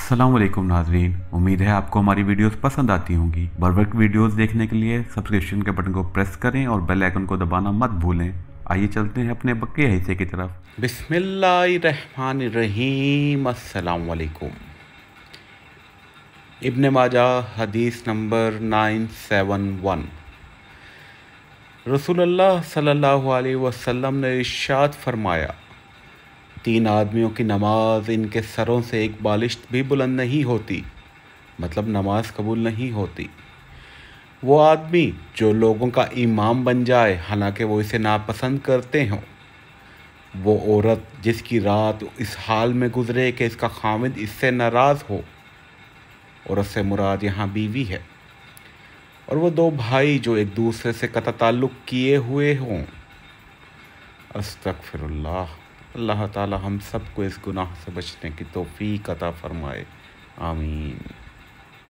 अस्सलाम वालेकुम नाजरीन, उम्मीद है आपको हमारी वीडियोस पसंद आती होंगी। बर वक्त वीडियोस देखने के लिए सब्सक्रिप्शन के बटन को प्रेस करें और बेल आइकन को दबाना मत भूलें। आइए चलते हैं अपने बकिया हिस्से की तरफ। बिस्मिल्लाहिर्रहमानिर्रहीम। अस्सलाम वालेकुम। इब्न माजाह हदीस नंबर 971। रसूलुल्लाह सल्लल्लाहु अलैहि वसल्लम ने इरशाद फरमाया, 3 आदमियों की नमाज इनके सरों से एक बालिश्त भी बुलंद नहीं होती, मतलब नमाज कबूल नहीं होती। वो आदमी जो लोगों का इमाम बन जाए हालांकि वो इसे नापसंद करते हों, वो औरत जिसकी रात इस हाल में गुजरे कि इसका खामिद इससे नाराज़ हो, औरत से मुराद यहाँ बीवी है, और वो 2 भाई जो एक दूसरे से कता ताल्लुक़ किए हुए हों। अस्तगफिरुल्लाह। अल्लाह ताला हम सबको इस गुनाह से बचने की तौफीक अता फरमाए। आमीन।